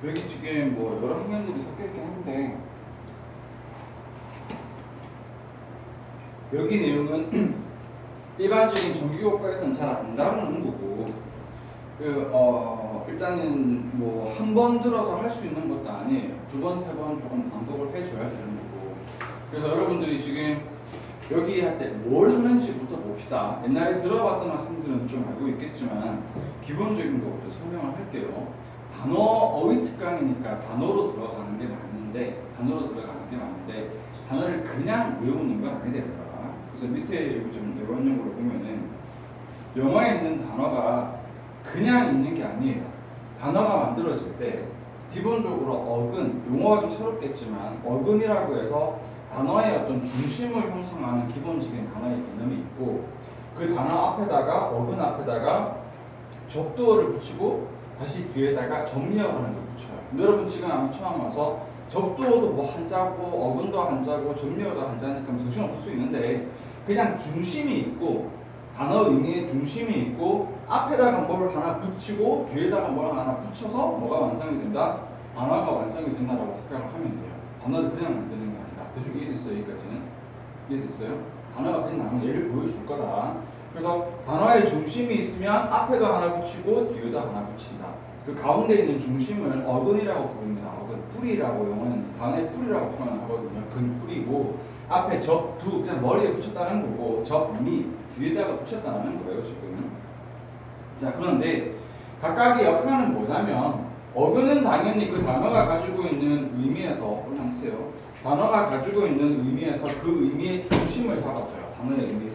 여기 지금 뭐 여러 학년들이 섞여 있긴 한데 여기 내용은 일반적인 정규교과에서는 잘 안 다루는 거고 일단은 뭐 한 번 들어서 할 수 있는 것도 아니에요. 두 번, 세 번 조금 반복을 해줘야 되는 거고. 그래서 여러분들이 지금 여기 할 때 뭘 하는지부터 봅시다. 옛날에 들어봤던 학생들은 좀 알고 있겠지만 기본적인 것부터 설명을 할게요. 단어 어휘 특강이니까 단어로 들어가는 게 맞는데 단어를 그냥 외우는 건 아니더라. 그래서 밑에 좀 내관용으로 보면은 영어에 있는 단어가 그냥 있는 게 아니에요. 단어가 만들어질 때 기본적으로 어근, 용어가 좀 새롭겠지만 어근이라고 해서 단어의 어떤 중심을 형성하는 기본적인 단어의 개념이 있고 그 단어 앞에다가 어근 앞에다가 접두어를 붙이고 다시 뒤에다가 정리어라는 걸 붙여요. 근데 여러분 지금 아마 처음 와서 접두어도 뭐 한자고 어근도 한자고 정리어도 한자니까 정신 없을 수 있는데 그냥 중심이 있고 단어 의미의 중심이 있고 앞에다가 뭘 하나 붙이고 뒤에다가 뭘 하나 붙여서 뭐가 완성이 된다? 단어가 완성이 된다라고 생각을 하면 돼요. 단어를 그냥 만드는 게 아니라. 대충 이해됐어요? 여기까지는? 이해됐어요? 단어가 그냥 나오면 예를 보여줄 거다. 그래서 단어의 중심이 있으면 앞에도 하나 붙이고 뒤에도 하나 붙인다. 그 가운데 있는 중심을 어근이라고 부릅니다. 어근, 뿌리라고 영어는 단어의 뿌리라고 표현하거든요. 근뿌리고 앞에 접두 그냥 머리에 붙였다는 거고 접미 뒤에다가 붙였다는 거예요 지금. 자 그런데 각각의 역할은 뭐냐면 어근은 당연히 그 단어가 가지고 있는 의미에서 올라오세요. 단어가 가지고 있는 의미에서 그 의미의 중심을 잡아줘요. 단어의 의미의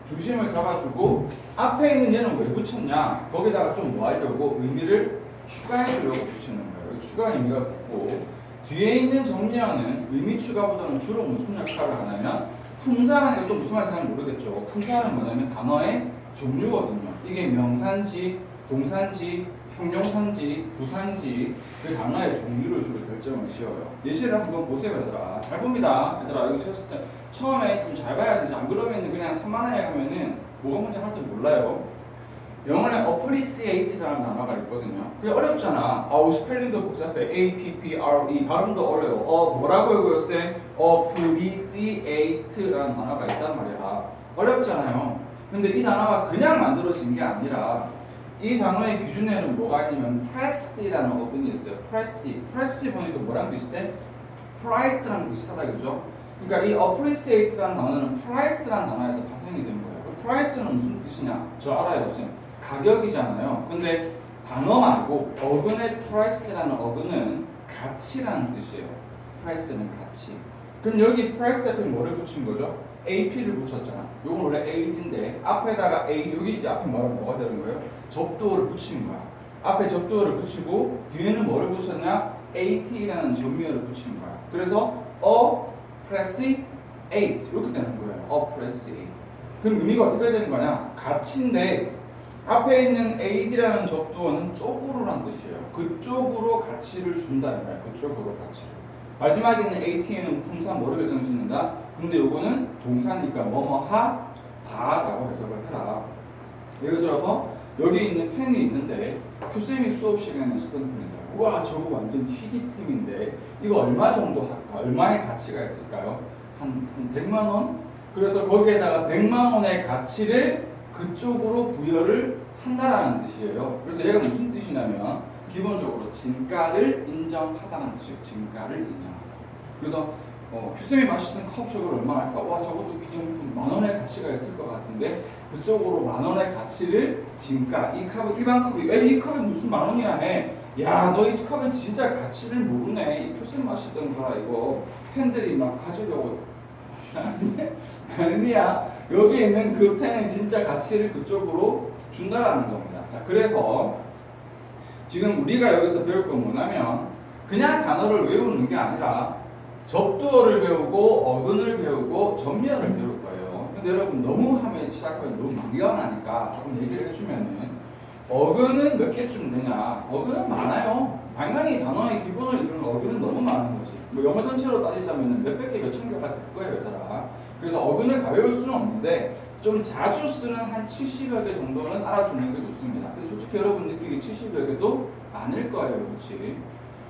중심을 잡아주고 앞에 있는 얘는 왜 붙였냐? 거기다가 좀 뭐 하려고 의미를 추가해주려고 붙이는 거예요. 추가 의미가 붙고 뒤에 있는 정리어는 의미 추가보다는 주로 무슨 역할을 하냐면 품사라는 것도 무슨 말인지 잘 모르겠죠. 품사는 뭐냐면 단어의 종류거든요. 이게 명사인지 동사인지 형용사인지 부사인지 그 단어의 종류를 주로 결정을 지어요. 예시를 한번 보세요 얘들아. 잘 봅니다. 얘들아 여기 쳤을 때 처음에 좀 잘 봐야 되지. 안 그러면 그냥 산만하게 하면은 뭐가 뭔지 할 줄 몰라요. 영어에 appreciate라는 단어가 있거든요. 그게 어렵잖아. 스펠링도 복잡해. A-P-P-R-E 발음도 어려워. 뭐라고 읽어요? appreciate라는 단어가 있단 말이야. 어렵잖아요. 근데 이 단어가 그냥 만들어진 게 아니라 이 단어의 기준에는 뭐가 있냐면 press이라는 어근이 있어요. press 보니까 뭐랑 비슷해? price랑 비슷하다 그죠? 그러니까 이 appreciate라는 단어는 price라는 단어에서 파생이 된 거예요. price는 무슨 뜻이냐? 저 알아요, 선생님. 가격이잖아요. 근데 단어 말고 어근의 price라는 어근은 가치라는 뜻이에요. price는 가치. 그럼 여기 price 앞에 뭐를 붙인 거죠? AP를 붙였잖아. 이건 원래 AD인데 앞에다가 A 여기 앞에 뭐가 되는 거예요? 접두어를 붙이는 거야. 앞에 접두어를 붙이고 뒤에는 뭐를 붙였냐? AT라는 정미어를 붙이는 거야. 그래서 appreciate 이렇게 되는 거예요. appreciate. 그럼 의미가 어떻게 되는 거냐? 가치인데 앞에 있는 AD라는 접두어는 쪽으로란 뜻이에요. 그쪽으로 가치를 준다. 그쪽으로 가치를. 마지막에 있는 AT는 품사 뭐를 결정짓는다? 근데 요거는 동사니까 뭐뭐하다라고 해석을 해라. 예를 들어서 여기 있는 펜이 있는데 교수님이 수업 시간에 쓰던 펜이다. 우와 저거 완전 희귀템인데 이거 얼마 정도 할까? 얼마의 가치가 있을까요? 한 100만 원? 그래서 거기에다가 100만 원의 가치를 그쪽으로 부여를 한다라는 뜻이에요. 그래서 얘가 무슨 뜻이냐면 기본적으로 진가를 인정하다는 뜻이에요. 진가를 인정하다. 그래서 교수님이 마시던 컵 저걸 얼마 할까? 와 저것도 기존품 10,000원의 가치가 있을 것 같은데 그쪽으로 10,000원의 가치를 진가. 이 컵은 일반 컵이 왜 이 컵이 무슨 10,000원이나 해? 야 너 이 컵은 진짜 가치를 모르네. 이 교수님 마시던 거 이거 팬들이 막 가지려고 아니야. 여기 있는 그 펜은 진짜 가치를 그쪽으로 준다라는 겁니다. 자, 그래서 지금 우리가 여기서 배울 건 뭐냐면 그냥 단어를 외우는 게 아니라 접두어를 배우고 어근을 배우고 전면을 배울 거예요. 근데 여러분 너무 하면 시작하면 너무 미안하니까 조금 얘기를 해주면은 어근은 몇 개쯤 되냐? 어근은 많아요. 당연히 단어의 기본을 이루는 어근은 너무 많은 거지. 뭐 영어 전체로 따지자면 몇백 개, 몇천 개가 될 거예요, 얘들아. 그래서 어근을 다 외울 수는 없는데 좀 자주 쓰는 한 70여 개 정도는 알아두는 게 좋습니다. 근데 솔직히 여러분 느끼기 70여 개도 않을 거예요. 그렇지?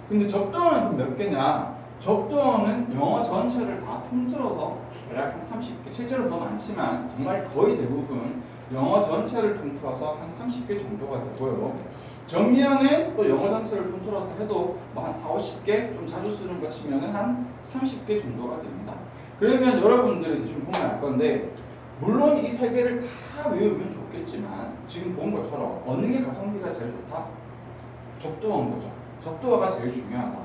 근데 접두어는 몇 개냐? 접두어는 영어 전체를 다 통틀어서 대략 한 30개, 실제로 더 많지만 정말 거의 대부분 영어 전체를 통틀어서 한 30개 정도가 되고요. 정리어는 또 영어 전체를 통틀어서 해도 뭐 한 4, 50개, 좀 자주 쓰는 것 치면은 한 30개 정도가 됩니다. 그러면 여러분들이 지금 보면 알 건데, 물론 이 세 개를 다 외우면 좋겠지만 지금 본 것처럼 어느 게 가성비가 제일 좋다? 접두어인 거죠. 접두어가 제일 중요하다.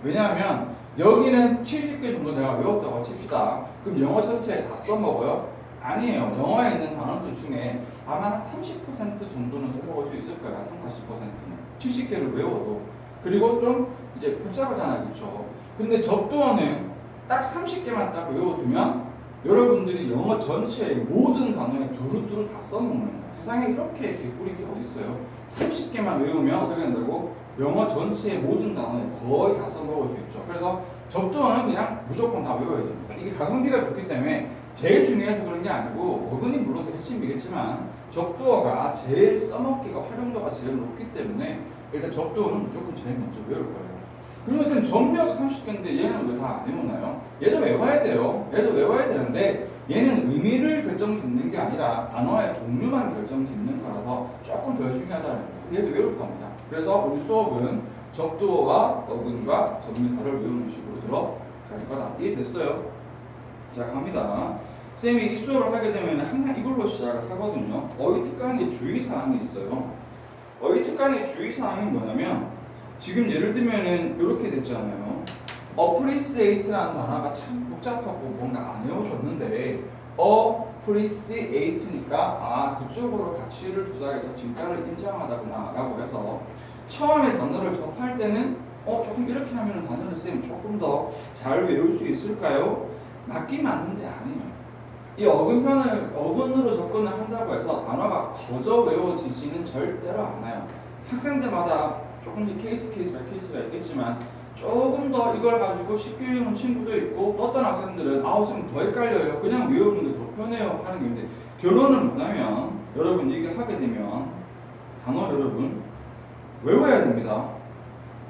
왜냐하면 여기는 70개 정도 내가 외웠다고 칩시다. 그럼 영어 전체에 다 써먹어요? 아니에요. 영어에 있는 단어들 중에 아마 한 30% 정도는 써먹을 수 있을 거야. 30~40%는. 70개를 외워도. 그리고 좀 이제 복잡하잖아요. 그렇죠? 근데 접두어는 딱 30개만 딱 외워두면 여러분들이 영어 전체의 모든 단어에 두루두루 다 써먹는 거야. 세상에 이렇게 개꿀인 게 어디 있어요? 30개만 외우면 어떻게 된다고? 영어 전체의 모든 단어에 거의 다 써먹을 수 있죠. 그래서 접두어는 그냥 무조건 다 외워야 됩니다. 이게 가성비가 좋기 때문에 제일 중요해서 그런 게 아니고, 어근이 물론 핵심이겠지만 접두어가 제일 써먹기가 활용도가 제일 높기 때문에 일단 접두어는 무조건 제일 먼저 외울 거예요. 그러면 선생님 전미어도 30개인데 얘는 왜 다 안 외우나요? 얘도 외워야 돼요. 얘도 외워야 되는데 얘는 의미를 결정짓는 게 아니라 단어의 종류만 결정짓는 거라서 조금 더 중요하다는 거예요. 얘도 외울 겁니다. 그래서 우리 수업은 접두어와 어근과 전미어를 외우는 식으로 들어갈 거다. 이해됐어요? 자, 갑니다. 쌤이 이 수업을 하게 되면 항상 이걸로 시작을 하거든요. 어휘 특강의 주의사항이 있어요. 어휘 특강의 주의사항이 뭐냐면, 지금 예를 들면은 이렇게 됐잖아요. appreciate라는 단어가 참 복잡하고 뭔가 안 외우셨는데, appreciate니까 아, 그쪽으로 가치를 두다 해서 진가를 인정하다구나 라고 해서 처음에 단어를 접할 때는 조금 이렇게 하면 단어를 쌤 조금 더 잘 외울 수 있을까요? 맞긴 맞는데 아니에요. 이 어근편을 어근으로 접근을 한다고 해서 단어가 거저 외워지지는 절대로 않아요. 학생들마다 조금씩 케이스 바이 케이스가 있겠지만 조금 더 이걸 가지고 쉽게 외우는 친구도 있고, 또 어떤 학생들은 쌤 더 헷갈려요, 그냥 외우는 게 더 편해요 하는 게 있는데, 결론은 뭐냐면 여러분 이게 하게 되면 단어 여러분 외워야 됩니다.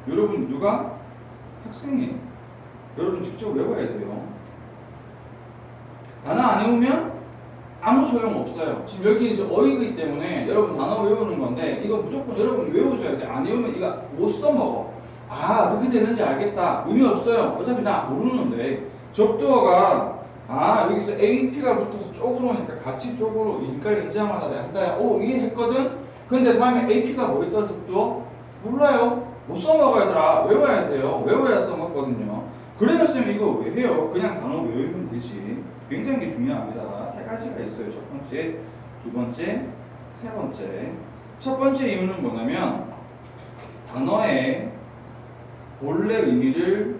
여러분 누가? 학생님. 여러분 직접 외워야 돼요. 단어 안 외우면 아무 소용 없어요. 지금 여기 이제 어휘이기 때문에 여러분 단어 외우는 건데 이거 무조건 여러분 외우셔야 돼. 안 외우면 이거 못 써먹어. 아, 어떻게 되는지 알겠다. 의미 없어요. 어차피 나 모르는데. 접두어가 여기서 AP가 붙어서 쪽으로 오니까 같이 쪽으로 인가를 인정하다 한다. 이해했거든? 근데 다음에 AP가 뭐 있더라 접두어? 몰라요. 못 써먹어야 되라. 외워야 돼요. 외워야 써먹거든요. 그래서 쌤 이거 왜 해요? 그냥 단어 외우면 되지. 굉장히 중요합니다. 세 가지가 있어요. 첫 번째, 두 번째, 세 번째. 첫 번째 이유는 뭐냐면 단어의 본래 의미를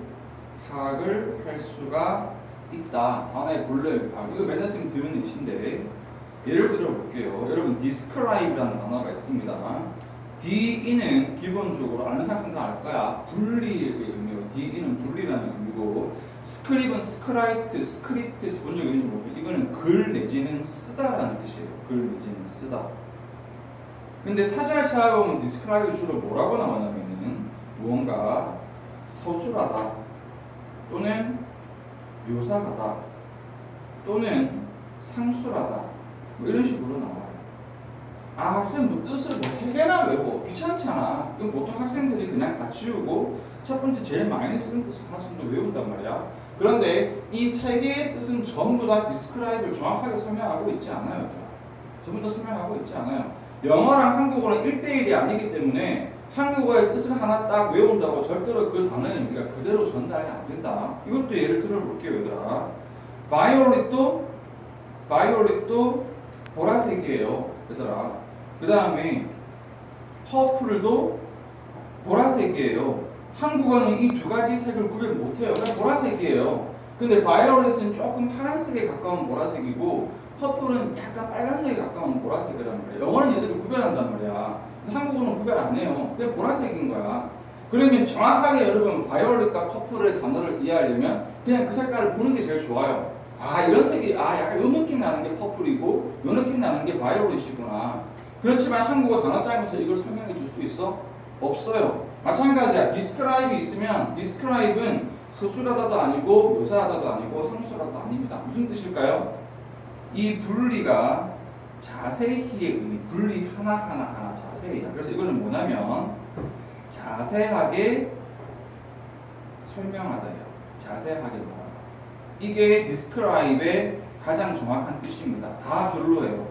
파악을 할 수가 있다. 단어의 본래 파악. 이거 맨날 쌤 들은 얘기인데 예를 들어 볼게요. 여러분 describe라는 단어가 있습니다. DE는 기본적으로 아는 사람들 알 거야. 분리의 의미로 DE는 분리라는 의미고, 스크립은 스크립트에서 본 적이 있는지 모르겠어요. 이거는 글 내지는 쓰다라는 뜻이에요. 글 내지는 쓰다. 근데 사전을 찾아보면 디스크라이브 주로 뭐라고 나오냐면은 무언가 서술하다 또는 묘사하다 또는 상술하다 뭐 이런 식으로 나와요. 쌤 뭐 뜻을 뭐 3개나 외워 귀찮잖아. 그럼 보통 학생들이 그냥 다 지우고 첫 번째 제일 많이 쓰는 뜻을 하나씩 더 외운단 말이야. 그런데 이 3개의 뜻은 전부 다 디스크라이브를 정확하게 설명하고 있지 않아요. 전부 다 설명하고 있지 않아요. 영어랑 한국어는 1대1이 아니기 때문에 한국어의 뜻을 하나 딱 외운다고 절대로 그 단어의 의미가 그대로 전달이 안 된다. 이것도 예를 들어 볼게요, 얘들아. 바이올릿도 보라색이에요, 얘들아. 그 다음에 퍼플도 보라색이에요. 한국어는 이 두 가지 색을 구별 못해요. 그냥 보라색이에요. 근데 바이올릿은 조금 파란색에 가까운 보라색이고 퍼플은 약간 빨간색에 가까운 보라색이란 말이야. 영어는 얘들을 구별한단 말이야. 근데 한국어는 구별 안 해요. 그게 보라색인 거야. 그러면 정확하게 여러분 바이올릿과 퍼플의 단어를 이해하려면 그냥 그 색깔을 보는 게 제일 좋아요. 이런 색이 약간 요 느낌 나는 게 퍼플이고 요 느낌 나는 게 바이올릿이구나. 그렇지만 한국어 단어장에서 이걸 설명해 줄 수 있어? 없어요. 마찬가지야. describe 있으면 describe은 서술하다도 아니고 묘사하다도 아니고 상수하다도 아닙니다. 무슨 뜻일까요? 이 분리가 자세히의 의미, 분리 하나 자세히야. 그래서 이거는 뭐냐면 자세하게 설명하다야. 자세하게 말하다. 이게 describe의 가장 정확한 뜻입니다. 다 별로예요.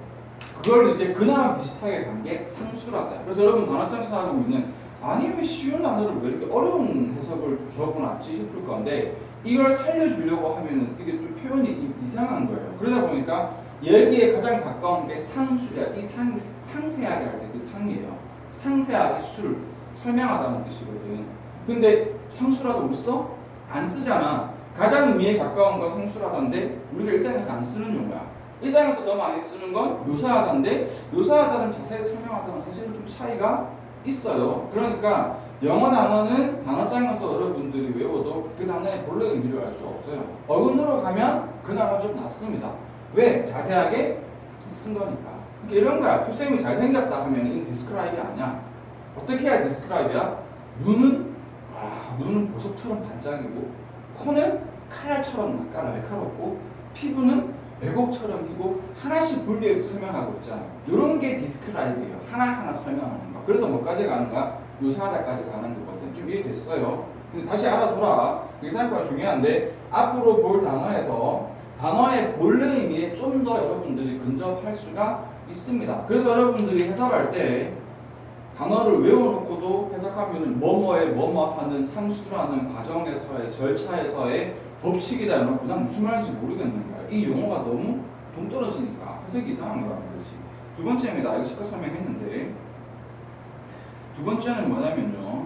그걸 이제 그나마 비슷하게 간 게 상수라다. 그래서 여러분 단어장 찾아보면은 아니 왜 쉬운 단어를 왜 이렇게 어려운 해석을 적어놨지 싶을 건데 이걸 살려주려고 하면은 이게 좀 표현이 이상한 거예요. 그러다 보니까 여기에 가장 가까운 게 상수야. 이 상이 상세하게 할 때 그 상이에요. 상세하게 술 설명하다는 뜻이거든. 근데 상수라도 우리 써? 안 쓰잖아. 가장 의미에 가까운 건 상수라다인데 우리가 일상에서 안 쓰는 용어야. 일상에서 너무 많이 쓰는 건 묘사하다인데 묘사하다는 자세히 설명하다는 사실은 좀 차이가 있어요. 그러니까 영어 단어는 단어장에서 여러분들이 외워도 그 단어의 본래 의미를 알 수 없어요. 어근으로 가면 그나마 좀 낫습니다. 왜? 자세하게 쓴 거니까. 그러니까 이런 거야. 투쌤이 잘생겼다 하면 이게 디스크라이브이 아니야. 어떻게 해야 디스크라이브야? 눈은 보석처럼 반짝이고 코는 칼날처럼 날카롭고 피부는 백옥처럼 희고 하나씩 분리해서 설명하고 있잖아요. 이런 게 디스크라이브예요. 하나하나 설명하는 거. 그래서 뭐까지 가는 거야? 묘사하다까지 가는 거거든. 좀 이해됐어요? 근데 다시 알아둬라. 이게 생각보다 중요한데 앞으로 볼 단어에서 단어의 본래 의미에 좀 더 여러분들이 근접할 수가 있습니다. 그래서 여러분들이 해석할 때 단어를 외워놓고도 해석하면 뭐뭐에 뭐뭐 하는 상수라는 과정에서의 절차에서의 법칙이다 이런 거 그냥 무슨 말인지 모르겠는 거야. 이 용어가 너무 동떨어지니까 해석이 이상한 거라는 거지. 두 번째입니다. 이거 실컷 설명했는데 두 번째는 뭐냐면요.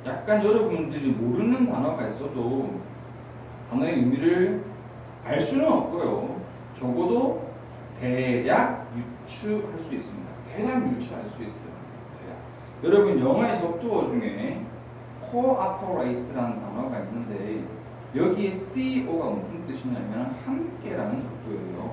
약간 여러분들이 모르는 단어가 있어도 단어의 의미를 알 수는 없고요. 적어도 대략 유추할 수 있습니다. 대략 유추할 수 있어요. 여러분 영어의 접두어 중에 cooperate라는 단어가 있는데 여기에 CO가 무슨 뜻이냐면 함께라는 접두예요.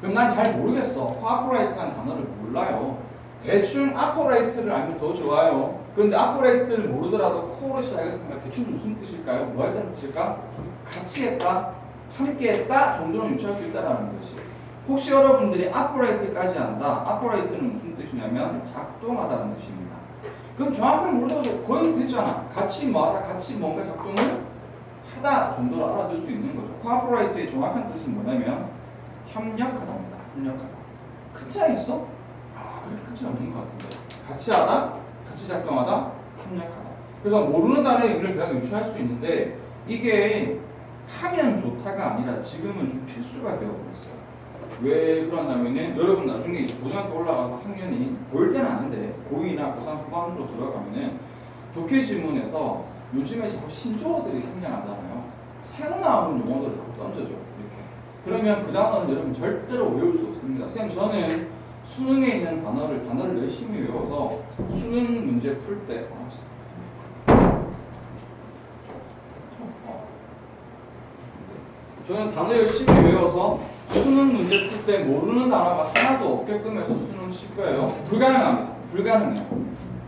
그럼 난 잘 모르겠어. cooperate라는 단어를 몰라요. 대충 operate를 알면 더 좋아요. 그런데 operate를 모르더라도 co를 시작했으니까 대충 무슨 뜻일까요? 뭐 했다는 뜻일까? 같이 했다, 함께 했다 정도는 유추할 수 있다는 거지. 혹시 여러분들이 operate까지 안다. operate는 무슨 뜻이냐면 작동하다는 뜻입니다. 그럼 정확하게 모르더라도 거의 됐잖아. 같이 뭐하다, 같이 뭔가 작동을 하다 정도로 알아들 수 있는 거죠. cooperate의 정확한 뜻은 뭐냐면 협력하다입니다. 협력하다. 큰 차이 있어? 그렇게 큰 차이 없는 것 같은데. 같이 하다, 같이 작동하다, 협력하다. 그래서 모르는 단어의 의미를 그냥 유추할 수 있는데 이게 하면 좋다가 아니라 지금은 좀 필수가 되어버렸어요. 왜 그러냐면은 여러분 나중에 고등학교 올라가서 학년이 볼 때는 아는데 고2나 고3 후반으로 들어가면은 독해 지문에서 요즘에 자꾸 신조어들이 생겨나잖아요. 새로 나오는 용어들을 자꾸 던져줘 이렇게. 그러면 그 단어는 여러분 절대로 외울 수 없습니다. 쌤 저는 수능에 있는 단어를 열심히 외워서 수능 문제 풀 때 저는 단어 열심히 외워서 수능 문제 풀 때 모르는 단어가 하나도 없게끔 해서 수능 칠 거예요. 불가능합니다. 불가능해요.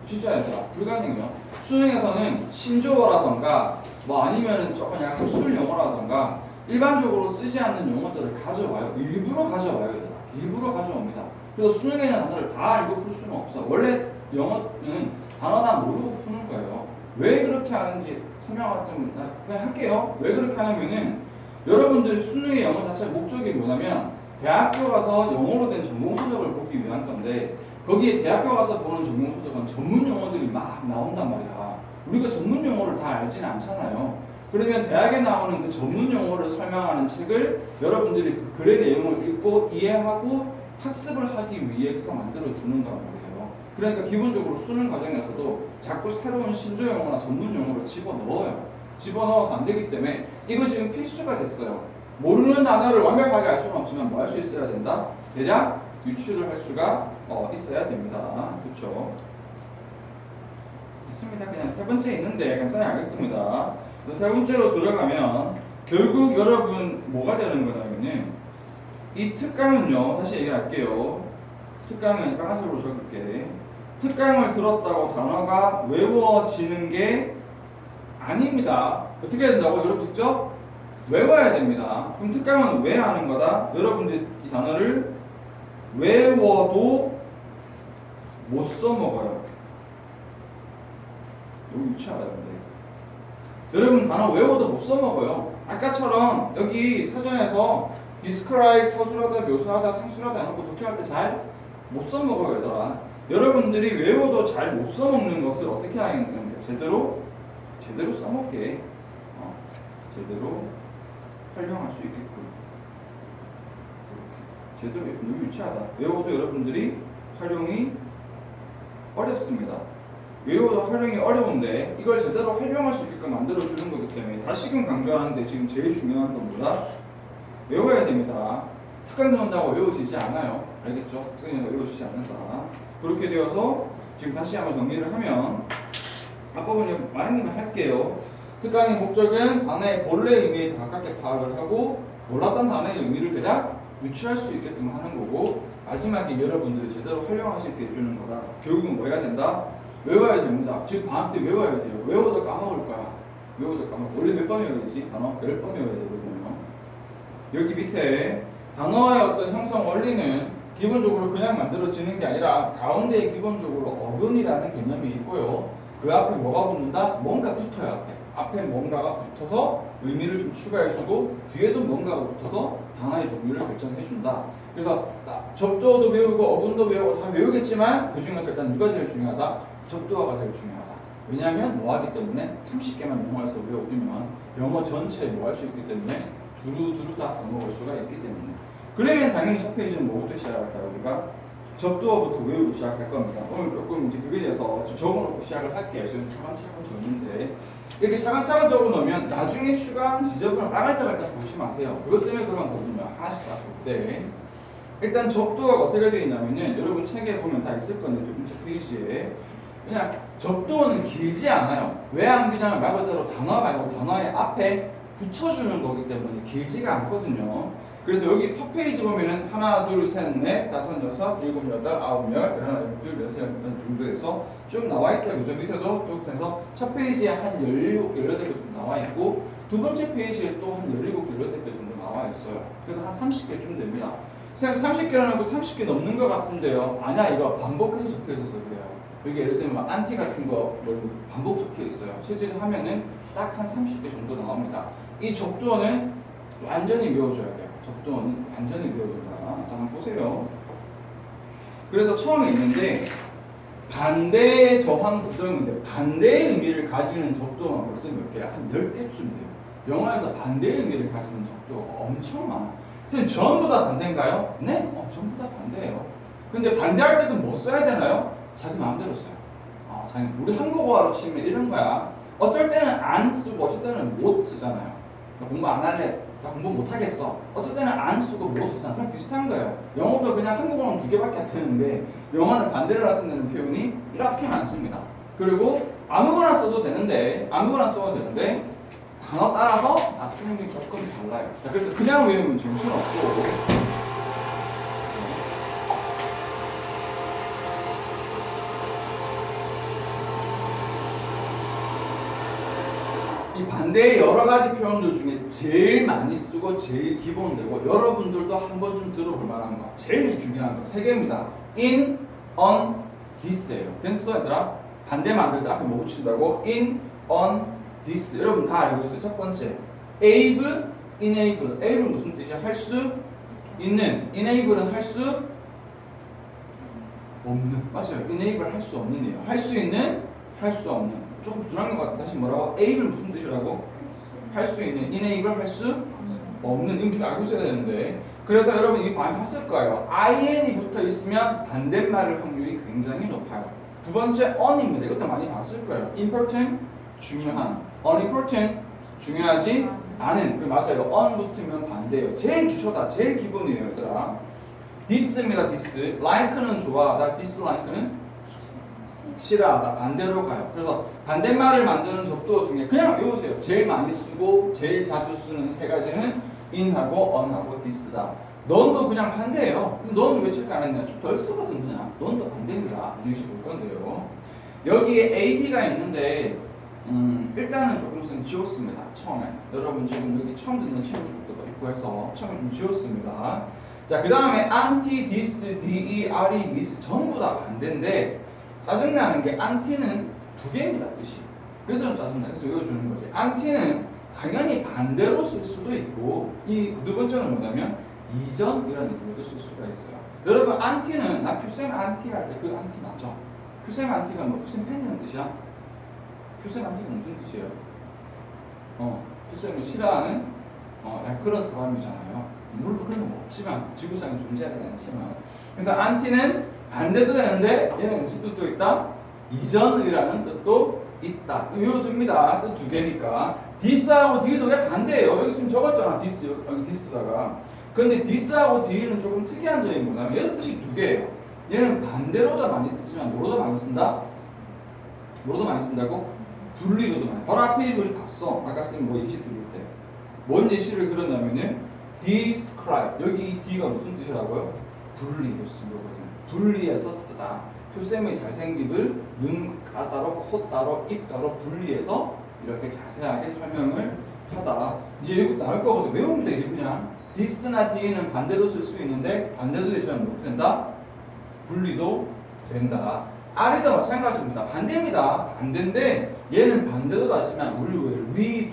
진짜 얘들아 불가능해요. 수능에서는 신조어라던가 뭐 아니면은 조금 약간 학술 용어라던가 일반적으로 쓰지 않는 용어들을 가져와요. 일부러 가져와요. 얘들아. 일부러 가져옵니다. 그래서 수능에 있는 단어를 다 알고 풀 수는 없어. 원래 영어는 단어 다 모르고 푸는 거예요. 왜 그렇게 하는지 설명을 좀 그냥 할게요. 왜 그렇게 하냐면은 여러분들 수능의 영어 자체의 목적이 뭐냐면 대학교 가서 영어로 된 전공서적을 보기 위한 건데 거기에 대학교 가서 보는 전공서적은 전문 용어들이 막 나온단 말이야. 우리가 전문 용어를 다 알지는 않잖아요. 그러면 대학에 나오는 그 전문 용어를 설명하는 책을 여러분들이 그 글의 내용을 읽고 이해하고 학습을 하기 위해서 만들어주는 거란 말이에요. 그러니까 기본적으로 수능 과정에서도 자꾸 새로운 신조 용어나 전문 용어를 집어넣어요. 집어넣어서 안 되기 때문에 이거 지금 필수가 됐어요. 모르는 단어를 완벽하게 알 수는 없지만 뭐 할 수 있어야 된다? 대략 유추를 할 수가 있어야 됩니다. 그렇죠? 있습니다. 그냥 세 번째 있는데 간단히 알겠습니다. 세 번째로 들어가면 결국 여러분 뭐가 되는 거냐면은 이 특강은요. 다시 얘기할게요. 특강은 빨간색으로 적을게. 특강을 들었다고 단어가 외워지는 게 아닙니다. 어떻게 해야 된다고? 여러분 직접 외워야 됩니다. 그럼 특강은 왜 하는 거다? 여러분들이 이 단어를 외워도 못 써먹어요. 너무 유치하다 근데. 여러분 단어 외워도 못 써먹어요. 아까처럼 여기 사전에서 describe, 서술하다, 묘사하다, 상술하다 해놓고 독해할 때 잘 못 써먹어요 얘들아. 여러분들이 외워도 잘 못 써먹는 것을 어떻게 하겠는데 제대로 써먹게 제대로 활용할 수 있게끔 이렇게 제대로. 너무 유치하다. 외워도 여러분들이 활용이 어렵습니다. 외워도 활용이 어려운데 이걸 제대로 활용할 수 있게끔 만들어주는 거기 때문에 다시금 강조하는데 지금 제일 중요한 건 뭐다? 외워야 됩니다. 특강 들어온다고 외워지지 않아요. 알겠죠? 특강 들어온다고 외워지지 않는다. 그렇게 되어서 지금 다시 한번 정리를 하면 앞부분 말한 김에 할게요. 특강의 목적은 단어의 본래 의미에 더 가깝게 파악을 하고 몰랐던 단어의 의미를 대략 유추할 수 있게끔 하는 거고, 마지막에 여러분들이 제대로 활용할 수 있게 해주는 거다. 교육은 뭐 해야 된다? 외워야 됩니다. 지금 방학 때 외워야 돼요. 외워도 까먹을 거야. 외워도 까먹을 거야. 원래 몇 번 외워야 되지? 단어 10번 외워야 되거든요. 여기 밑에 단어의 어떤 형성 원리는 기본적으로 그냥 만들어지는 게 아니라 가운데에 기본적으로 어근이라는 개념이 있고요. 그 앞에 뭐가 붙는다? 뭔가 붙어요. 앞에 뭔가가 붙어서 의미를 좀 추가해주고 뒤에도 뭔가가 붙어서 단어의 종류를 결정해준다. 그래서 접두어도 외우고 어근도 외우고 다 외우겠지만 그 중에서 일단 누가 제일 중요하다? 접두어가 제일 중요하다. 왜냐하면 뭐 하기 때문에 30개만 영어에서 외워두면 영어 전체에 뭐 할 수 있기 때문에 두루두루 다 써먹을 수가 있기 때문에. 그러면 당연히 첫 페이지는 뭐부터 시작할까요? 우리가 접두어부터 외우고 시작할 겁니다. 오늘 조금 이제 그게 대해서 좀 적어놓고 시작을 할게요. 지금 차근차근 적는데 이렇게 차근차근 적어놓으면 나중에 추가한 지적은 빨간색을 딱 보지 마세요. 그것 때문에 그런 거거든요. 하나씩 딱 볼 때. 일단 접두어가 어떻게 되어 있냐면요. 여러분 책에 보면 다 있을 건데 두 번째 페이지에 그냥 접두어는 길지 않아요. 왜 안 그냥 말 그대로 단어가 아니고 단어의 앞에 붙여주는 거기 때문에 길지가 않거든요. 그래서 여기 첫 페이지 보면은 하나, 둘, 셋, 넷, 다섯, 여섯, 일곱, 여덟, 아홉, 열, 열하나, 둘, 여섯, 정도 해서 쭉 나와 있고요. 그죠? 밑에도 쭉 해서 첫 페이지에 한 17개, 18개 정도 나와 있고 두 번째 페이지에 또 한 17개, 18개 정도 나와 있어요. 그래서 한 30개쯤 됩니다. 선생님 30개라는 거 30개 넘는 것 같은데요. 아니야, 이거 반복해서 적혀 있어서 그래요. 여기 예를 들면 막 안티 같은 거 반복 적혀 있어요. 실제로 하면은 딱 한 30개 정도 나옵니다. 이 접두어는 완전히 외워줘야 돼요. 접두어는 완전히 외워준다. 자, 한번 보세요. 그래서 처음에 있는데 반대의 저항 부정인데 반대의 의미를 가지는 접두어가 벌써 몇 개야? 한 10개쯤 돼요. 영어에서 반대의 의미를 가지는 접두어가 엄청 많아. 선생님 전부 다 반대인가요? 네, 전부 다 반대예요. 근데 반대할 때는 뭐 써야 되나요? 자기 마음대로 써요. 우리 한국어로 치면 이런 거야. 어쩔 때는 안 쓰고 어쩔 때는 못 쓰잖아요. 나 공부 안 할래. 나 공부 못 하겠어. 어쩔 때는 안 쓰고 못 쓰잖아. 그냥 비슷한 거예요. 영어도 그냥 한국어는 2개밖에 안 되는데 영어는 반대를 나타내는 표현이 이렇게 많습니다. 그리고 아무거나 써도 되는데 단어 따라서 다 쓰는 게 조금 달라요. 자, 그래서 그냥 외우면 정신없고 이 반대의 여러 가지 표현들 중에 제일 많이 쓰고 제일 기본되고 여러분들도 한 번쯤 들어볼 만한 거 제일 중요한 거 3개입니다. in, on, this예요. 됐어 얘들아? 반대 만들 때 앞에 뭐 붙인다고? in, on, this. 여러분 다 알고 있어요. 첫 번째 able, enable. able 무슨 뜻이야? 할 수 있는. enable은 할 수 없는. 맞아요. enable 할 수 없는이에요. 할 수 있는, 할 수 없는. 조금 불안한 것 같아. 다시 뭐라고? able 무슨 뜻이라고? 할 수 있는. enable 할 수 없는. 이거 알고 있어야 되는데. 그래서 여러분 이거 많이 봤을 거예요. in이 붙어 있으면 반대말을 확률이 굉장히 높아요. 두 번째 on입니다. 이것도 많이 봤을 거예요. important 중요한. unimportant 중요하지 않은. 맞아요. on 붙으면 반대예요. 제일 기초다. 제일 기본이에요, 얘들아. this입니다. this. like는 좋아하다. dislike는 싫어하다. 반대로 가요. 그래서 반대말을 만드는 접두어 중에 그냥 외우세요. 제일 많이 쓰고 제일 자주 쓰는 3가지는 in하고 on하고 this다. 넌도 그냥 반대예요. 넌은 왜 체크 안 했냐? 좀 덜 쓰거든 그냥. 넌도 반대입니다. 이것이 볼 건데요. 여기에 A, B가 있는데 일단은 조금씩 지웠습니다. 처음에. 여러분 지금 여기 처음 듣는 친구들도 있고 해서 처음에 좀 지웠습니다. 자, 그 다음에 anti, dis, de, re, mis 전부 다 반대인데 짜증나는 게 anti는 두 개입니다. 뜻이. 그래서 좀 짜증나. 그래서 외워주는 거지. anti는 당연히 반대로 쓸 수도 있고 이 두 번째는 뭐냐면 이전이라는 의미로 쓸 수가 있어요. 여러분 anti는 나 큐셈 anti 할 때 그 anti 맞아. 큐셈 anti가 뭐 큐셈 팬이라는 뜻이야? 큐셈 anti가 무슨 뜻이에요? 큐셈을 싫어하는 그런 사람이잖아요. 물론 그런 건 없지만 지구상에 존재하지 않지만 그래서 anti는 반대도 되는데 얘는 무슨 뜻도 있다? 이전이라는 뜻도 있다. 외워둡니다. 뜻 두 개니까. dis하고 de도 왜 반대예요? 여기 지금 적었잖아. dis 여기 dis다가. 그런데 dis하고 de는 조금 특이한 점이 뭐냐면 얘는 뜻이 두 개예요. 얘는 반대로도 많이 쓰지만 뭐로도 많이 쓴다? 뭐로도 많이 쓴다고? 분리로도 많이. 바로 앞에 우리 봤어. 아까 쓴 뭐 예시 들을 때. 뭔 예시를 들었냐면은 describe. 여기 D가 무슨 뜻이라고요? 분리로 쓴 거거든. 분리해서 쓰다. 큐쌤의 잘생김을 눈 따로, 코 따로, 입 따로 분리해서 이렇게 자세하게 설명을 하다. 이제 이거 나올 거거든. 외우면 돼. 이제 그냥 this나 d는 반대로 쓸 수 있는데 반대도 되지만 못 된다. 분리도 된다. R도 마찬가지입니다. 반대입니다. 반대인데 얘는 반대도 하지만 우리 왜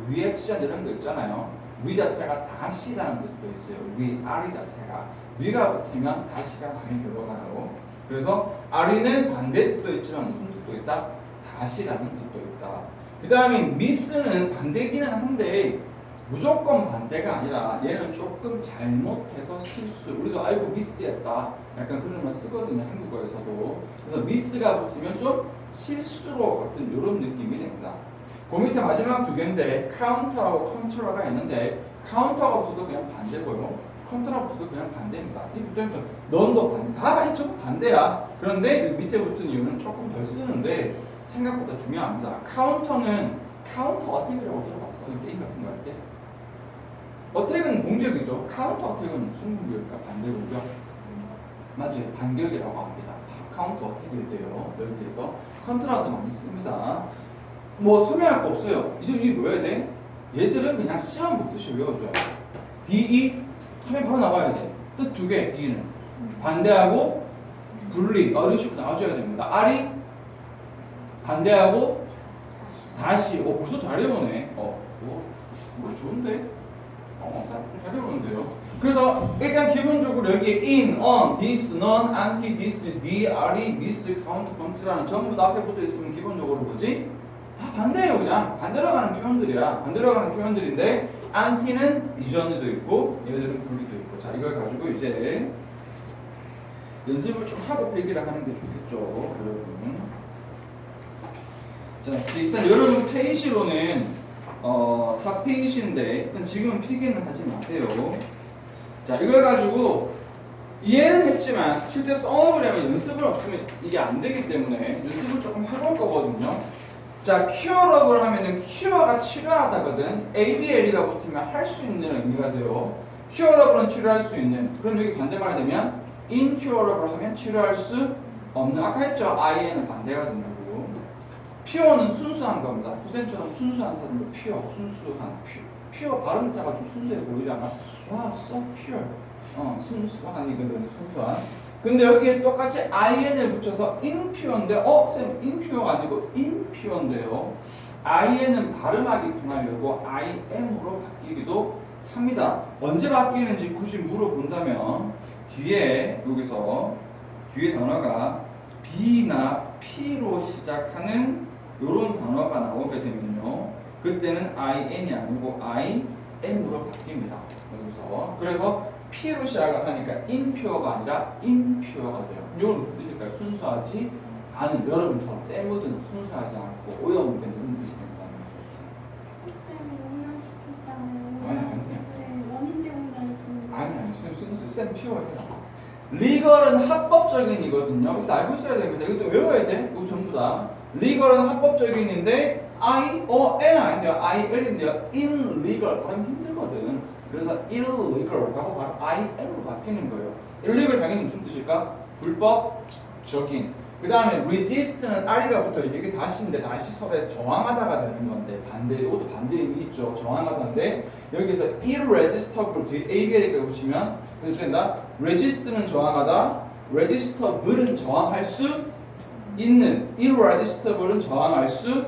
reaction 이런 거 있잖아요. 위 자체가 다시라는 뜻도 있어요. R이 자체가 위가 붙으면 다시가 많이 들어가요. 그래서 R는 반대 뜻도 있지만 무슨 뜻도 있다? 다시라는 뜻도 있다. 그 다음에 miss는 반대기는 한데 무조건 반대가 아니라 얘는 조금 잘못해서 실수. 우리도 알고 miss했다. 약간 그런 말 쓰거든요. 한국어에서도. 그래서 miss가 붙으면 좀 실수로 같은 이런 느낌이 됩니다. 그 밑에 마지막 두 개인데 counter하고 control가 있는데 counter가 붙어도 그냥 반대고요. 컨트라가 붙어도 그냥 반대입니다. 이 붙어서 넌도 반대. 다 전부 반대야. 그런데 이 밑에 붙은 이유는 조금 덜 쓰는데 생각보다 중요합니다. 카운터는 카운터 어택이라고 들어봤어. 게임 같은 거 할 때. 어택은 공격이죠. 카운터 어택은 무슨 공격일까? 반대 공격? 맞아요. 반격이라고 합니다. 카운터 어택이 돼요. 여기에서 컨트라도 많이 씁니다. 뭐 설명할 거 없어요. 이제 이게 뭐야 돼? 얘들은 그냥 시험 붙듯이 외워줘야 돼. DE 하면 바로 나와야 돼. 뜻 두 개, D는. 반대하고 분리. 이런 식으로 나와줘야 됩니다. R이 반대하고 다시. 벌써 잘 외우네. 뭐 좋은데? 잘 외우는데요. 그래서 일단 기본적으로 여기 in, on, this, none, anti, this, the, R이, miss, count, cont라는 전부 다 앞에 붙어 있으면 기본적으로 뭐지? 다 반대예요. 그냥 반대로 가는 표현들이야. 반대로 가는 표현들인데 anti는 이전에도 있고 얘들은 분리도 있고. 자, 이걸 가지고 이제 연습을 좀 하고 필기를 하는 게 좋겠죠, 여러분. 자, 일단 여러분 페이지로는 4페이지인데 일단 지금은 필기는 하지 마세요. 자, 이걸 가지고 이해는 했지만 실제 써먹으려면 연습을 없으면 이게 안 되기 때문에 연습을 조금 해볼 거거든요. 자, 큐어러블 하면은 큐어가 치료하다거든. ABL이가 붙으면 할 수 있는 의미가 돼요. 큐어러블은 치료할 수 있는. 그럼 여기 반대말이 되면 incurable 하면 치료할 수 없는. 아까 했죠. IN은 반대가 된다고. 퓨어는 순수한 겁니다. 고생처럼 순수한 사람도 퓨어, 순수한. 퓨어 발음 자가 좀 순수해 보이잖아. 와, so pure. 순수한이거든. 순수한. 근데 여기에 똑같이 IN을 붙여서 impur인데 쌤 impure가 아니고 impure인데요. IN은 발음하기 편하려고 IM으로 바뀌기도 합니다. 언제 바뀌는지 굳이 물어본다면 뒤에 여기서 뒤에 단어가 B나 P로 시작하는 이런 단어가 나오게 되면요. 그때는 IN이 아니고 IM으로 바뀝니다. 여기서 그래서 P로 시작을 하니까 impure가 아니라 impure가 돼요. 이건 무슨 뜻일까요? 순수하지 않은, 여러분처럼 때 묻은 순수하지 않고 오염된 이런 뜻이 된다는 거죠. 아니. 원인제 공단이시는 아니, 쌤 퓨어 해라. 리걸은 합법적인이거든요. 이거 알고 있어야 됩니다. 이것도 외워야 돼. 이거 전부 다. 리걸은 합법적인인데 N 아닌데요. IL인데요. illegal 발음 힘들거든. 그래서 illegal하고 바로 IL로 바뀌는 거예요. illegal 당연히 무슨 뜻일까? 불법적인. 그 다음에 resist는 R이가 붙어 이게 다시인데 다시 서로 저항하다가 되는 건데 반대 이것도 반대 의미 있죠. 저항하다인데 여기서 irresistible 뒤에 ABL까지 붙이면 그래서 된다. resist는 저항하다, resistable은 저항할 수 있는, irresistible은 저항할 수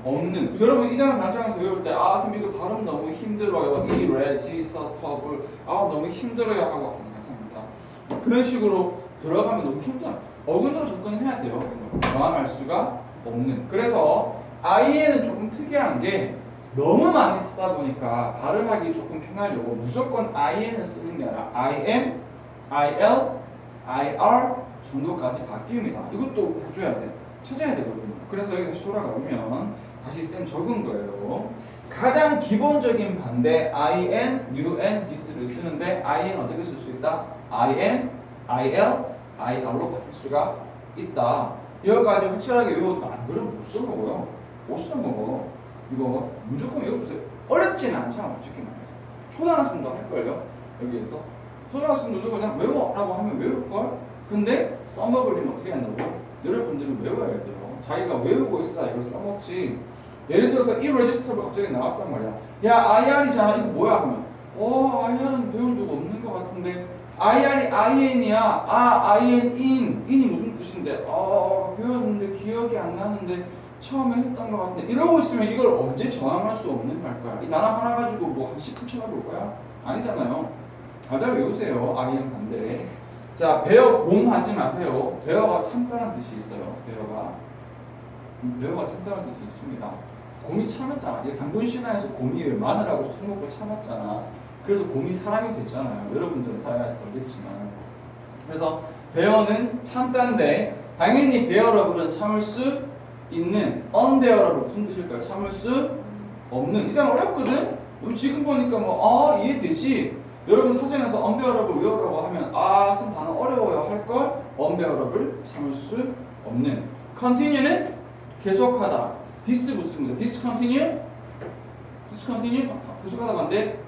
없는. 여러분 이 단어 단창에서 외울 때 아 선생님 이거 발음 너무 힘들어요. irresistible 아 너무 힘들어요 하고 감사합니다. 그런 식으로 들어가면 너무 힘들어요. 어근으로 접근해야 돼요. 저항할 수가 없는. 그래서 IN은 조금 특이한 게 너무 많이 쓰다 보니까 발음하기 조금 편하려고 무조건 IN을 쓰는 게 아니라 IM, IL, IR 정도까지 바뀝니다. 이것도 해줘야 돼. 찾아야 되거든요. 그래서 여기 다시 돌아가면 다시 쌤 적은 거예요. 가장 기본적인 반대 IN, UN, this를 쓰는데 IN 어떻게 쓸 수 있다? IM, IL, IR로 바뀔 수가 있다. 여기까지 확실하게 외워도 안 그러면 못 써먹어요. 못 써먹어. 이거 무조건 외워주세요. 어렵진 않잖아, 솔직히 말해서. 초등학생도 할걸요? 여기에서. 초등학생들도 그냥 외워라고 하면 외울걸? 근데 써먹으려면 어떻게 한다고? 여러분들은 외워야 돼요. 자기가 외우고 있어야 이걸 써먹지. 예를 들어서 irresistible 갑자기 나왔단 말이야. 야, IR이잖아. 이거 뭐야? 하면 IR은 배운 적 없는 것 같은데 IR이 IN이야. 아, IN, in이 무슨 뜻인데? 배웠는데 기억이 안 나는데 처음에 했던 것 같은데 이러고 있으면 이걸 언제 저항할 수 없는 말거야. 이 단어 하나 가지고 뭐 한 10분 쳐다볼 거야? 아니잖아요. 다들 외우세요. IN 반대. 자, 베어 곰하지 마세요. 베어가 참다는 뜻이 있어요. 베어가 참다는 뜻이 있습니다. 곰이 참았잖아. 이게 당군 신화에서 곰이 왜 마늘하고 술 먹고 참았잖아. 그래서 곰이 사람이 됐잖아요. 여러분들은 살아야 되겠지만. 그래서 베어는 참다인데 당연히 베어러블은 참을 수 있는 unbearable 무슨 뜻일까요? 참을 수 없는. 일단 어렵거든? 지금 보니까 이해되지? 여러분 사전에서 unbearable 외우라고 하면 쓴 단어 어려워요 할걸? unbearable 참을 수 없는. continue는 계속하다. this 붙습니다. discontinue 계속하다 반대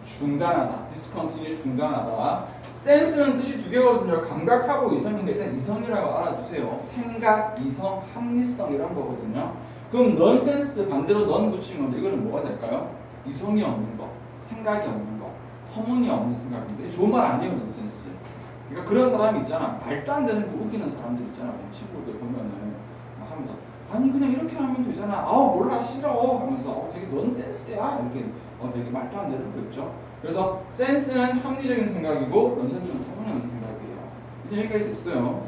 중단하다. discontinue 중단하다. sense는 뜻이 두 개거든요. 감각하고 이성인데 일단 이성이라고 알아두세요. 생각, 이성, 합리성 이런 거거든요. 그럼 nonsense 반대로 non 붙이는 건데 이거는 뭐가 될까요? 이성이 없는 거, 생각이 없는 거, 터무니없는 생각인데 좋은 말 아니에요, nonsense. 그러니까 그런 사람이 있잖아. 말도 안 되는 거 우기는 사람들 있잖아. 친구들 보면은 하면서 아니 그냥 이렇게 하면 되잖아. 몰라 싫어 하면서 되게 넌센스야 이렇게 되게 말도 안 되는 거 있죠. 그래서 센스는 합리적인 생각이고 넌센스는 터무니없는 생각이에요. 이제 여기까지 됐어요.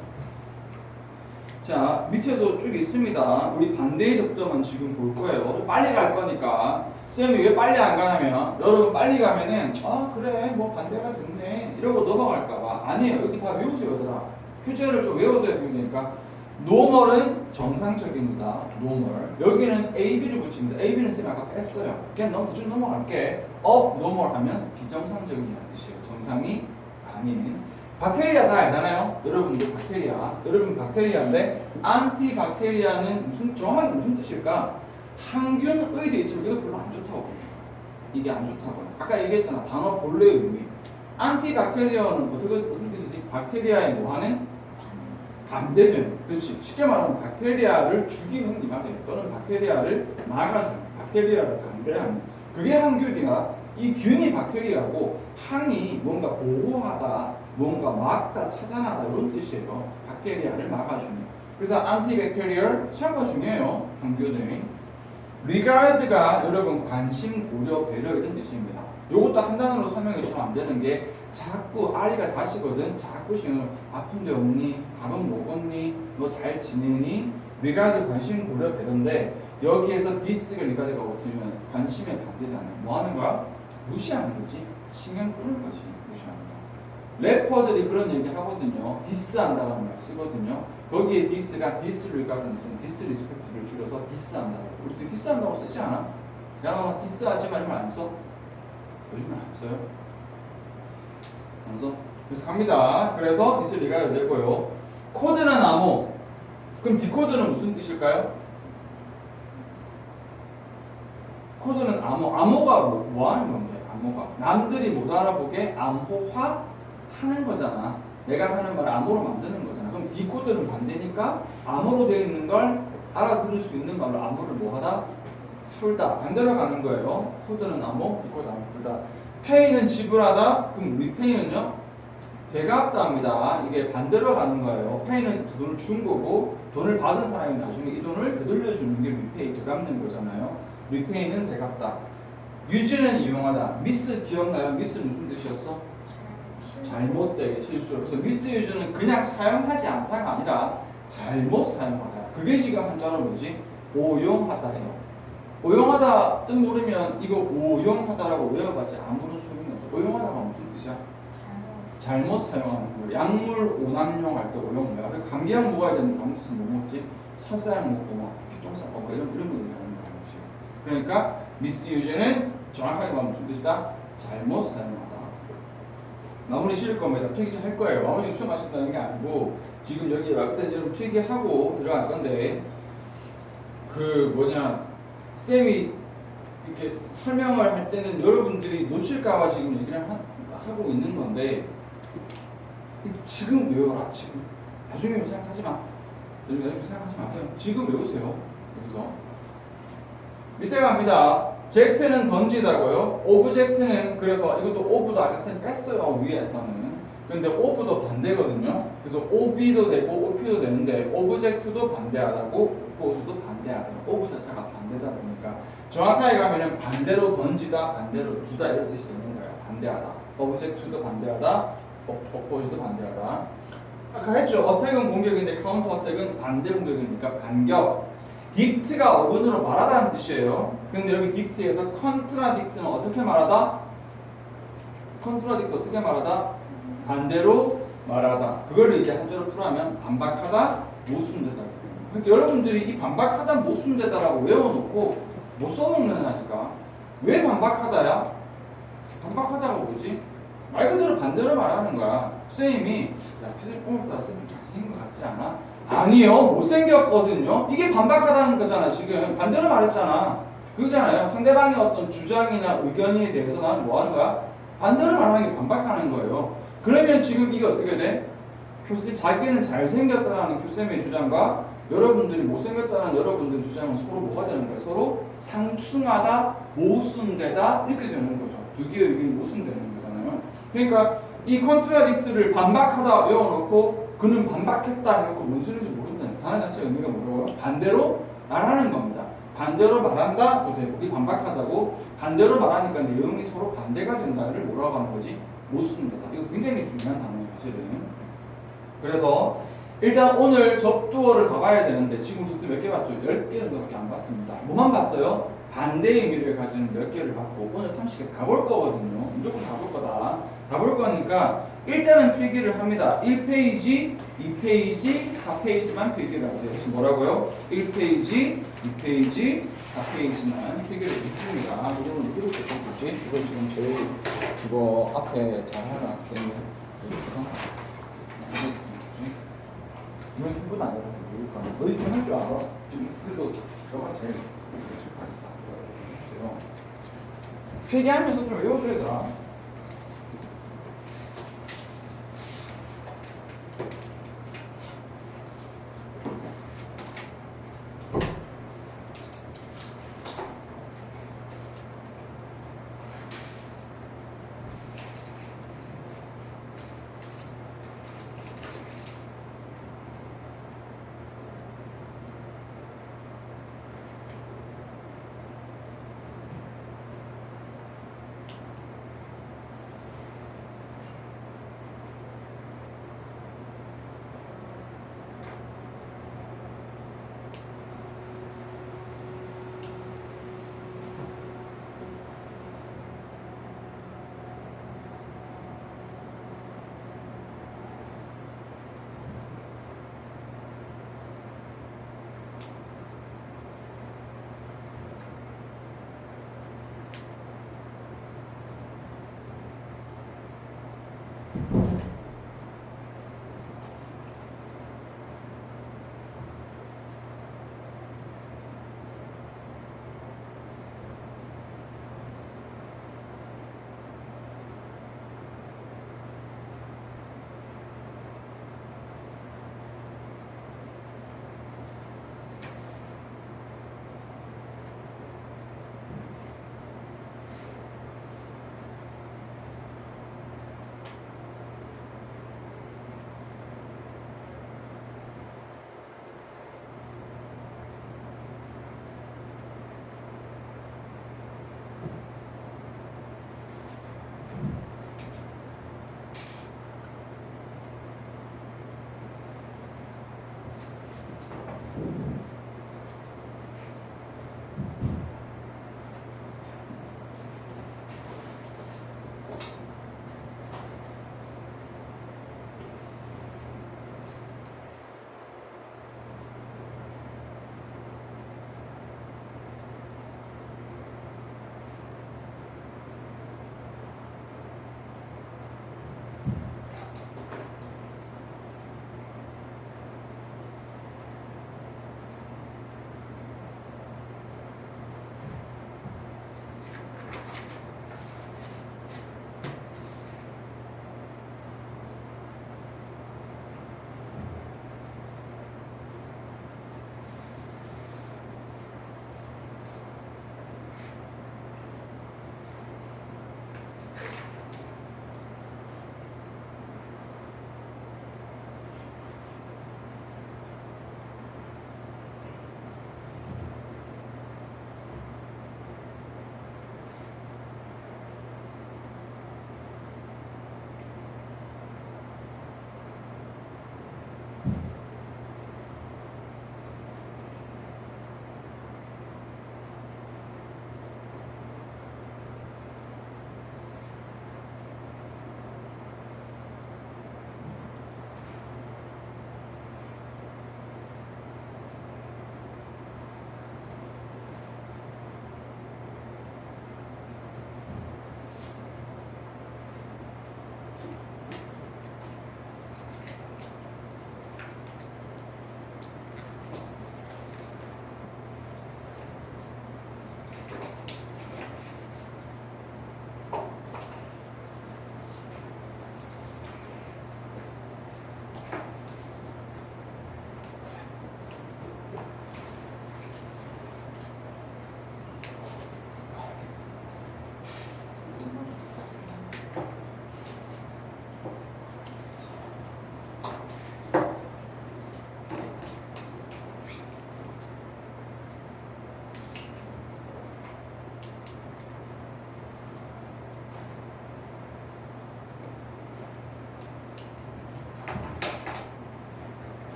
자 밑에도 쭉 있습니다. 우리 반대의 접점은 지금 볼 거예요. 빨리 갈 거니까 쌤이 왜 빨리 안 가냐면 여러분 빨리 가면은 그래 뭐 반대가 됐네 이러고 넘어갈까봐. 아니에요. 여기 다 외우세요 얘들아. 표제를 좀 외워둬야 되니까. 노멀은 정상적입니다. 노멀. 여기는 AB를 붙입니다. AB는 쌤 아까 뺐어요. 그냥 너무 대충 넘어갈게. 노멀 하면 비정상적이라는 뜻이에요. 정상이 아닌. 박테리아 다 알잖아요. 여러분들 박테리아. 여러분 박테리아인데 안티박테리아는 정확히 무슨 뜻일까? 항균의 돼 있지만 이거 별로 안 좋다고 봅니다. 이게 안 좋다고요. 아까 얘기했잖아. 단어 본래의 의미. 안티박테리아는 어떤 뜻이지? 박테리아에 뭐하는? 반대되는. 그렇지. 쉽게 말하면 박테리아를 죽이는 이 말이에요. 또는 박테리아를 막아주는. 박테리아를 반대하는. 그게 항균이야. 이 균이 박테리아고 항이 뭔가 보호하다, 뭔가 막다, 차단하다 이런 뜻이에요. 박테리아를 막아주는. 그래서 antibacterial 사용가 중요해요. 항균의. regard가 여러분 관심, 고려, 배려 이런 뜻입니다. 요것도 한 단어로 설명이 좀 안 되는 게 자꾸 R이가 다시거든. 자꾸 신경 아픈데 없니? 밥은 먹었니? 너 잘 지내니? regard 관심, 고려, 배려인데 여기에서 this가 regard가 어떻게 관심의 반대잖아요. 뭐 하는 거야? 무시하는 거지. 신경 끄는 거지. 무시하는 거. 래퍼들이 그런 얘기 하거든요. 디스한다라는 말 쓰거든요. 거기에 디스가 disregard는 disrespect를 줄여서 디스한다고. 우리도 디스한다고 쓰지 않아? 야, 너 디스하지 말면 안 써? 요즘은 안 써요. 안 써? 그래서 갑니다. 그래서 disregard 되고요. 코드는 암호. 그럼 디코드는 무슨 뜻일까요? 코드는 암호가 뭐 하는 건데? 암호가 남들이 못 알아보게 암호화 하는 거잖아. 내가 하는 말을 암호로 만드는 거잖아. 그럼 디코드는 반대니까 암호로 되어 있는 걸 알아들을 수 있는 말로 암호를 뭐하다? 풀다. 반대로 가는 거예요. 코드는 암호, 디코드 암호 풀다. 페이는 지불하다. 그럼 리페이는요? 되갚다입니다. 이게 반대로 가는 거예요. 페이는 돈을 준 거고 돈을 받은 사람이 나중에 이 돈을 되돌려주는 게 리페이, 되갚는 거잖아요. 리페이는 되갚다. 유지는 이용하다. 미스 기억나요? 미스 무슨 뜻이었어? 잘못되게 실수. 그래서 미스유즈는 그냥 사용하지 않다가 아니라 잘못 사용하다. 그게 지금 한자로 뭐지? 오용하다예요. 오용하다 뜻 모르면 이거 오용하다라고 외워봤지 아무런 소용이 없어. 오용하다가 무슨 뜻이야? 잘못 사용하는 거예요. 약물 오남용 할 때 오용 내가 감기약 먹어야 되는데 아무 뜻은 못 먹지. 설사약 먹고 막 피똥싸고 막 이런 분들이 하는 거지. 그러니까 미스유즈는 정확하게 말하면 무슨 뜻이다? 잘못 사용하다. 마무리 지을 겁니다. 필기 할 거예요. 마무리 수업 하신다는 게 아니고 지금 여기 왔을 때 여러분 필기하고 들어갈 건데 그 뭐냐 쌤이 이렇게 설명을 할 때는 여러분들이 놓칠까봐 지금 얘기를 하고 있는 건데 지금 외워라. 지금 나중에 생각하지 마. 나중에 생각하지 마세요. 지금 외우세요. 여기서 밑에 갑니다. 젝트는 던지다고요. 오브젝트는 그래서 이것도 오브도 아까 쌤 뺐어요. 위에서는. 근데 오브도 반대거든요. 그래서 오비도 되고 오피도 되는데 오브젝트도 반대하다고 오브도 반대하다. 오브 자체가 반대다 보니까 정확하게 가면은 반대로 던지다, 반대로 두다 이런 뜻이 되는 거예요. 반대하다. 오브젝트도 반대하다, 오브도 반대하다. 아까 했죠. 어택은 공격인데 카운터 어택은 반대 공격이니까 반격. 딕트가 어근으로 말하다는 뜻이에요. 근데 여기 딕트에서 컨트라딕트는 어떻게 말하다? 컨트라딕트 어떻게 말하다? 반대로 말하다. 그걸 이제 한자로 풀어하면 반박하다, 모순되다. 그러니까 여러분들이 이 반박하다, 모순되다라고 외워놓고 못 써먹는다니까. 왜 반박하다야? 반박하다가 뭐지? 말 그대로 반대로 말하는 거야. 선생님이 야 피디님 오늘따라 쌤좀 잘생긴 것 같지 않아? 아니요, 못생겼거든요. 이게 반박하다는 거잖아. 지금 반대로 말했잖아. 그거잖아요. 상대방의 어떤 주장이나 의견에 대해서 나는 뭐 하는 거야? 반대로 말하는 게 반박하는 거예요. 그러면 지금 이게 어떻게 돼? 교수님 자기는 잘생겼다는 교수님의 주장과 여러분들이 못생겼다는 여러분들 주장은 서로 뭐가 되는 거예요? 서로 상충하다, 모순되다 이렇게 되는 거죠. 두 개의 의견이 모순되는 거잖아요. 그러니까 이 컨트라딕트를 반박하다 외워놓고 그는 반박했다 해놓고 뭔 소리인지 모른다는 단어 자체가 의미가 뭐라고요? 반대로 말하는 겁니다. 반대로 말한다, 또 대부분이 반박하다고 반대로 말하니까 내용이 서로 반대가 된다를 뭐라고 하는 거지? 모순되다. 이거 굉장히 중요한 단어예요, 사실은. 그래서 일단 오늘 접두어를 다 봐야 되는데 지금 접두 몇 개 봤죠? 10개 정도밖에 안 봤습니다. 뭐만 봤어요? 반대의 의미를 가지는 몇 개를 봤고 오늘 30개 다 볼 거거든요. 무조건 다 볼 거다. 다 볼 거니까 일단은 필기를 합니다. 1페이지, 2페이지, 4페이지만 필기를 하세요. 지금 뭐라고요? 1페이지, 2페이지, 4페이지만 필기를 해줍니다. 이거는 이렇게 보지. 이거 지금 제일 이거 앞에 잘하는 학생이 이건 힘분 안 해도 모를까? 너희 좀 할 줄 알아? 지금 그래도 저가 제일 익숙하니까 해주세요. 필기하면서 좀 외워줘야 되나?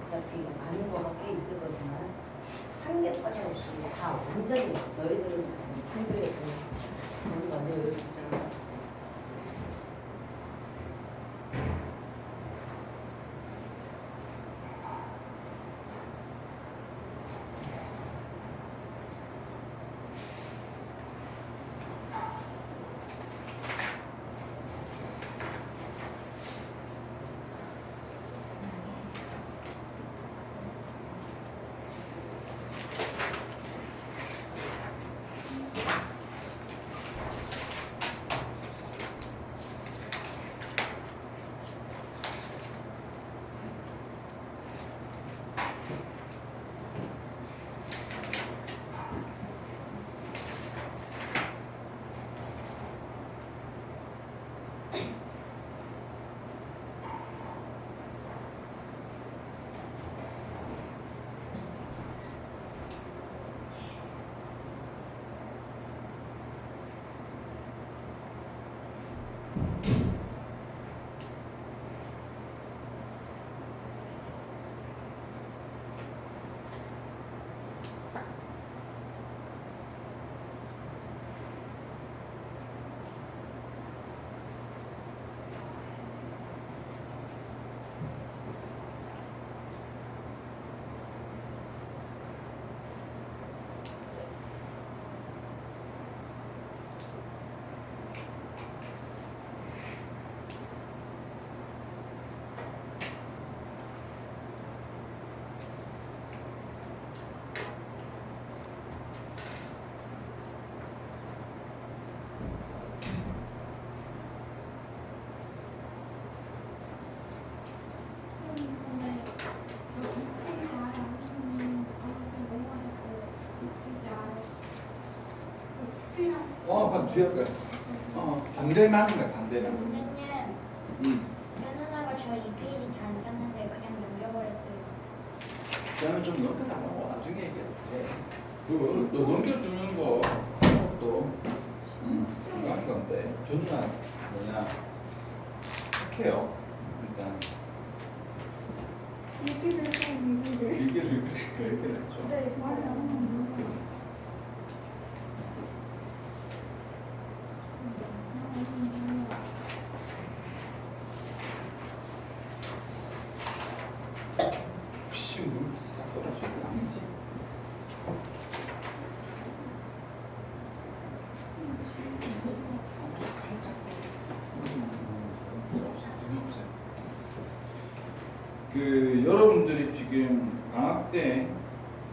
어차피 아는 거가 꽤 있을 거지만 한 개 빠짐없이 다 완전히 너희들은 힘들겠지만 너는 완전 외울 수 있잖아. 뒤에 거야. 반대만 하는 거야, 반대만. 선생님, 응. 현은아가 저 2페이지 다 안 썼는데 그냥 넘겨버렸어요. 그다음에 좀 넘겨달라고 나중에 얘기해. 너 넘겨주는 거 또 중요한 건데 전화 뭐냐 착해요. 일단 얘기를 얘기를 했죠. 네, 맞아요. 혹시 물 살짝 떨어지는 거 아니지? 그 여러분들이 지금 방학 때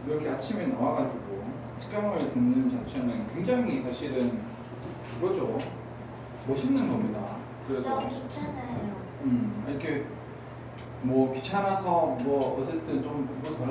이렇게 아침에 나와가지고 특강을 듣는 자체는 굉장히 사실은 그거죠. 멋있는 겁니다. 그래서 너무 귀찮아요. 이렇게 뭐 귀찮아서 뭐 어쨌든 좀 그거 덜